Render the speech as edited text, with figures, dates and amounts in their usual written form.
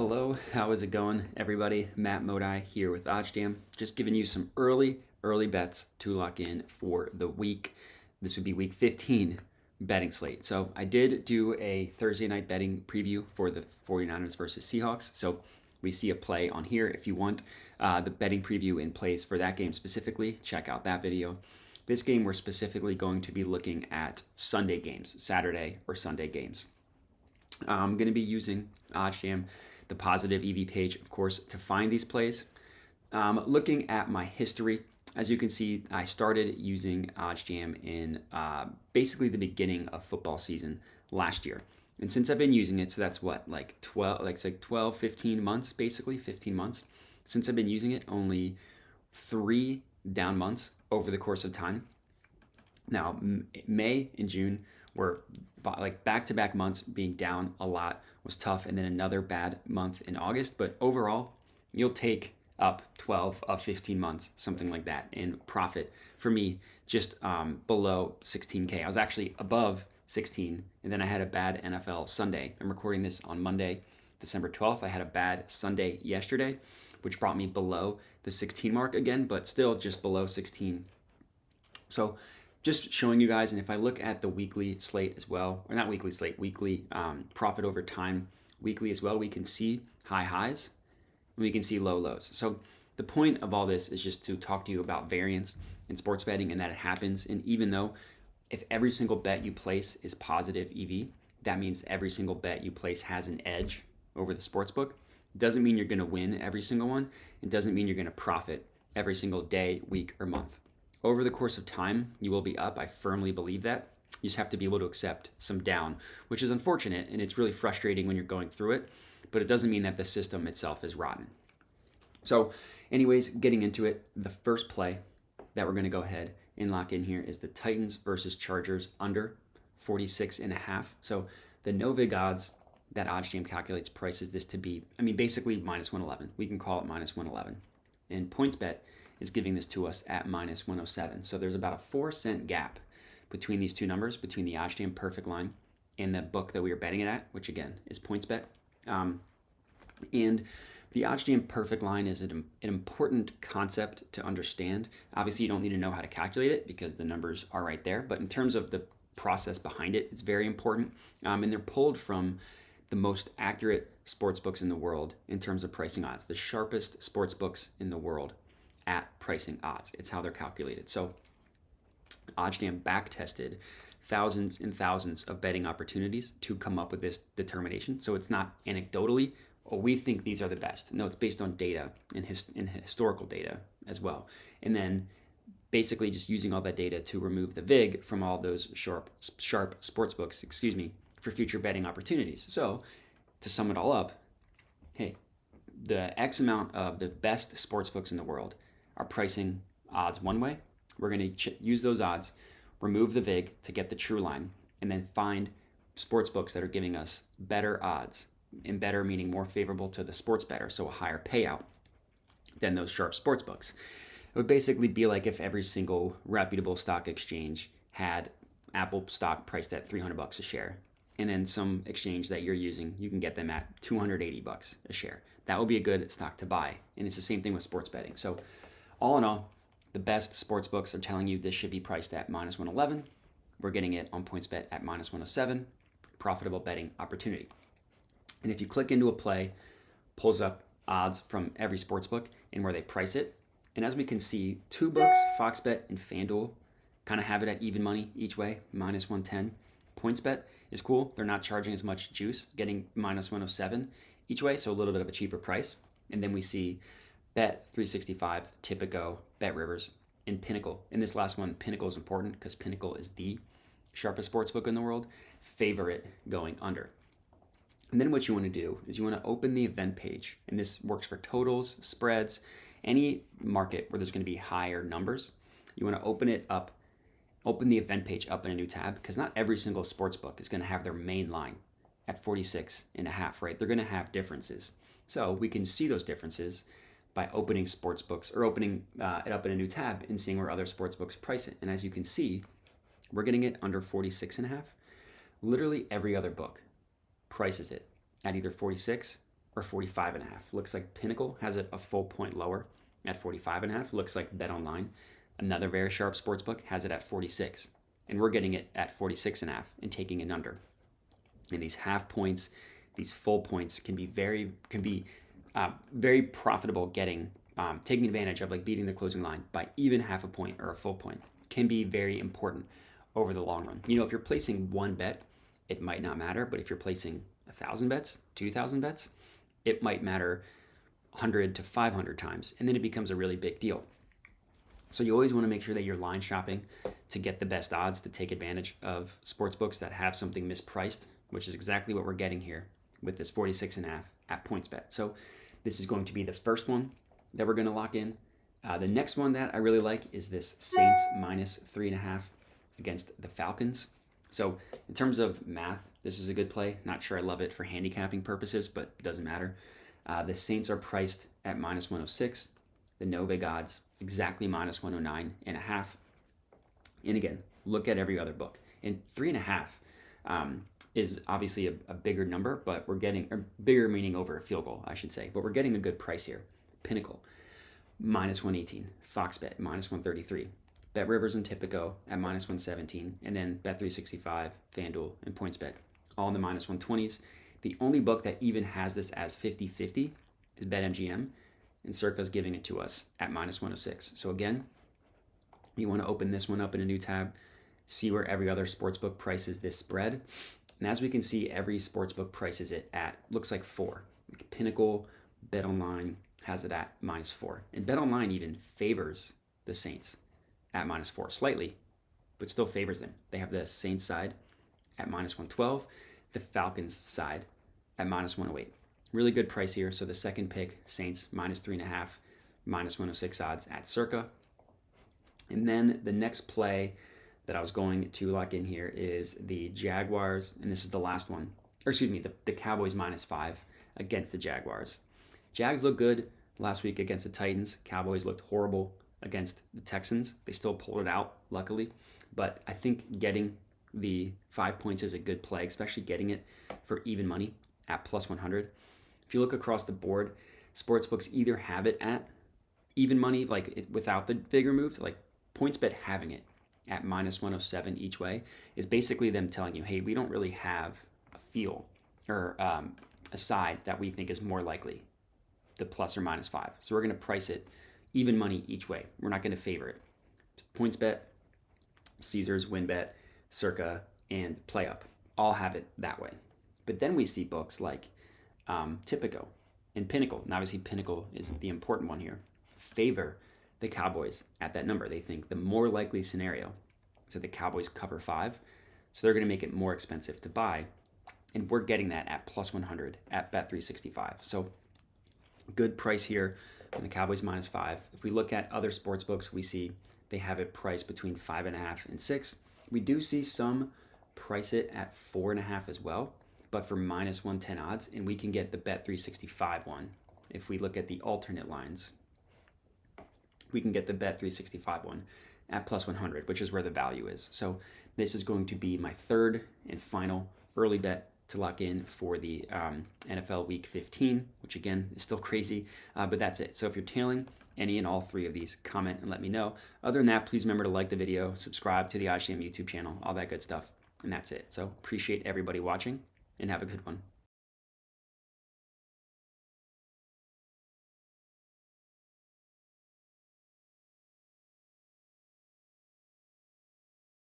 Hello, how is it going, everybody? Matt Modi here with OddsJam. Just giving you some early bets to lock in for the week. This would be week 15 betting slate. So I did do a Thursday night betting preview for the 49ers versus Seahawks. So we see a play on here. If you want the betting preview in place for that game specifically, check out that video. This game, we're specifically going to be looking at Sunday games, Saturday or Sunday games. I'm going to be using OddsJam, the Positive EV page, of course, to find these plays. Looking at my history, as you can see, I started using OddsJam in basically the beginning of football season last year. And since I've been using it, so that's what, like 12, 15 months, basically 15 months. Since I've been using it, only 3 down months over the course of time. Now, May and June were like back-to-back months. Being down a lot was tough, and then another bad month in August. But overall, you'll take up 12 of 15 months, something like that, in profit. For me, just below 16K. I was actually above 16, and then I had a bad NFL Sunday. I'm recording this on Monday, December 12th. I had a bad Sunday yesterday, which brought me below the 16 mark again, but still just below 16. So just showing you guys, and if I look at the weekly slate as well, or not weekly slate, weekly profit over time, weekly as well, we can see high highs, and we can see low lows. So the point of all this is just to talk to you about variance in sports betting and that it happens. And even though if every single bet you place is positive EV, that means every single bet you place has an edge over the sportsbook. It doesn't mean you're going to win every single one. It doesn't mean you're going to profit every single day, week, or month. Over the course of time, you will be up. I firmly believe that. You just have to be able to accept some down, which is unfortunate, and it's really frustrating when you're going through it, but it doesn't mean that the system itself is rotten. So anyways, getting into it, the first play that we're going to go ahead and lock in here is the Titans versus Chargers under 46.5. So the no vig odds that OddsJam calculates prices this to be, basically minus 111. We can call it minus 111. And PointsBet is giving this to us at minus 107. So there's about a 4-cent gap between these two numbers, between the OddsJam perfect line and the book that we are betting it at, which again is PointsBet. And the OddsJam perfect line is an important concept to understand. Obviously, you don't need to know how to calculate it because the numbers are right there. But in terms of the process behind it, it's very important. And they're pulled from the most accurate sports books in the world in terms of pricing odds, the sharpest sports books in the world at pricing odds. It's how they're calculated. So OddsJam back tested thousands and thousands of betting opportunities to come up with this determination. So it's not anecdotally, oh, we think these are the best. No, it's based on data and historical data as well. And then basically just using all that data to remove the VIG from all those sharp sports books, for future betting opportunities. So to sum it all up, hey, the X amount of the best sports books in the world are pricing odds one way. We're going to use those odds, remove the VIG to get the true line, and then find sports books that are giving us better odds, and better meaning more favorable to the sports bettor, so a higher payout than those sharp sports books. It would basically be like if every single reputable stock exchange had Apple stock priced at $300 a share, and then some exchange that you're using, you can get them at $280 a share. That would be a good stock to buy, and it's the same thing with sports betting. So all in all, the best sports books are telling you this should be priced at minus 111. We're getting it on PointsBet at minus 107. Profitable betting opportunity. And if you click into a play, pulls up odds from every sports book and where they price it. And as we can see, two books, FoxBet and FanDuel, kind of have it at even money each way, minus 110. PointsBet is cool. They're not charging as much juice, getting minus 107 each way, so a little bit of a cheaper price. And then we see Bet365, Tipico, BetRivers, and Pinnacle. In this last one, Pinnacle is important because Pinnacle is the sharpest sportsbook in the world. Favorite going under. And then what you want to do is you want to open the event page, and this works for totals, spreads, any market where there's going to be higher numbers. You want to open the event page up in a new tab, because not every single sports book is going to have their main line at 46.5, right? They're going to have differences. So we can see those differences by opening sports books or opening it up in a new tab and seeing where other sports books price it. And as you can see, we're getting it under 46.5. Literally every other book prices it at either 46 or 45.5. Looks like Pinnacle has it a full point lower at 45.5. Looks like Bet Online, another very sharp sportsbook, has it at 46. And we're getting it at 46.5 and taking an under. And these half points, these full points can be very profitable taking advantage of, like beating the closing line by even half a point or a full point can be very important over the long run. If you're placing one bet, it might not matter, but if you're placing 1,000 bets, 2,000 bets, it might matter 100 to 500 times, and then it becomes a really big deal. So you always want to make sure that you're line shopping to get the best odds, to take advantage of sports books that have something mispriced, which is exactly what we're getting here with this 46.5 at PointsBet. So this is going to be the first one that we're going to lock in. The next one that I really like is this Saints minus 3.5 against the Falcons. So in terms of math, this is a good play. Not sure I love it for handicapping purposes, but it doesn't matter. The Saints are priced at minus 106. The no big odds exactly minus 109.5. And again, look at every other book. And 3.5 is obviously a bigger number, but we're getting, or bigger meaning over a field goal, I should say. But we're getting a good price here. Pinnacle, minus 118. FoxBet, minus 133. Bet Rivers and Tipico at minus 117. And then Bet365, FanDuel, and PointsBet, all in the minus 120s. The only book that even has this as 50-50 is BetMGM, and Circa's giving it to us at minus 106. So again, you want to open this one up in a new tab, see where every other sportsbook prices this spread. And as we can see, every sportsbook prices it at, looks like 4. Pinnacle, Bet Online has it at minus 4. And Bet Online even favors the Saints at minus 4 slightly, but still favors them. They have the Saints side at minus 112, the Falcons side at minus 108. Really good price here. So the second pick, Saints minus 3.5, minus 106 odds at Circa. And then the next play that I was going to lock in here is the Jaguars, and this is the last one. Or excuse me, the Cowboys minus 5 against the Jaguars. Jags looked good last week against the Titans. Cowboys looked horrible against the Texans. They still pulled it out, luckily. But I think getting the 5 points is a good play, especially getting it for even money at plus 100. If you look across the board, sportsbooks either have it at even money, like without the figure moved, like PointsBet having it at minus 107 each way is basically them telling you, hey, we don't really have a feel or a side that we think is more likely, the plus or minus 5. So we're going to price it even money each way. We're not going to favor it. PointsBet, Caesars, WinBet, Circa, and PlayUp all have it that way. But then we see books like Tipico and Pinnacle, and obviously Pinnacle is the important one here, favor the Cowboys at that number. They think the more likely scenario is that the Cowboys cover 5, so they're going to make it more expensive to buy, and we're getting that at plus 100 at Bet365. So good price here on the Cowboys minus 5. If we look at other sports books, we see they have it priced between 5.5 and 6. We do see some price it at 4.5 as well, but for minus 110 odds, and we can get the Bet365 one. If we look at the alternate lines, we can get the Bet365 one at plus 100, which is where the value is. So this is going to be my third and final early bet to lock in for the NFL Week 15, which again is still crazy, but that's it. So if you're tailing any and all 3 of these, comment and let me know. Other than that, please remember to like the video, subscribe to the OddsJam YouTube channel, all that good stuff, and that's it. So appreciate everybody watching, and have a good one.